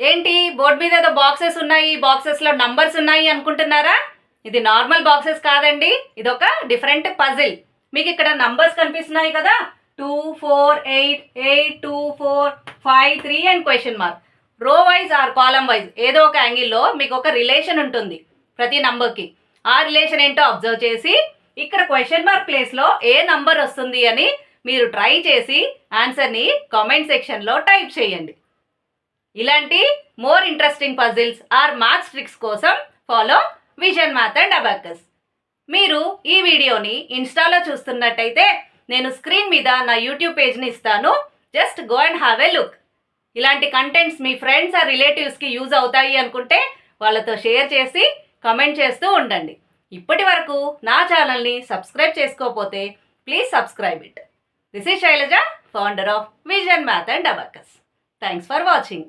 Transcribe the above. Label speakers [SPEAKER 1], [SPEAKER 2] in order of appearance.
[SPEAKER 1] ఏంటి బోర్డు మీద ఏదో బాక్సెస్ ఉన్నాయి, బాక్సెస్లో నంబర్స్ ఉన్నాయి అనుకుంటున్నారా? ఇది నార్మల్ బాక్సెస్ కాదండి, ఇది ఒక డిఫరెంట్ పజిల్. మీకు ఇక్కడ నంబర్స్ కనిపిస్తున్నాయి కదా, 2 4 8 8 2 4 5 3 and question mark. Row wise or column wise ఏదో ఒక యాంగిల్లో మీకు ఒక రిలేషన్ ఉంటుంది ప్రతి నంబర్కి. ఆ రిలేషన్ ఏంటో అబ్జర్వ్ చేసి ఇక్కడ క్వశ్చన్ మార్క్ ప్లేస్లో ఏ నంబర్ వస్తుంది అని మీరు ట్రై చేసి ఆన్సర్ని కామెంట్ సెక్షన్లో టైప్ చేయండి. ఇలాంటి more interesting puzzles or maths tricks కోసం follow Vision math and abacus. మీరు ఈ వీడియోని ఇన్స్టాలో చూస్తున్నట్టయితే నేను స్క్రీన్ మీద నా యూట్యూబ్ పేజ్ని ఇస్తాను, just go and have a look. ఇలాంటి కంటెంట్స్ మీ ఫ్రెండ్స్ ఆర్ రిలేటివ్స్కి యూజ్ అవుతాయి అనుకుంటే వాళ్ళతో షేర్ చేసి కమెంట్ చేస్తూ ఉండండి. ఇప్పటి వరకు నా ఛానల్ని సబ్స్క్రైబ్ చేసుకోకపోతే please subscribe it. This is Shailaja, founder of vision math and abacus. Thanks for watching.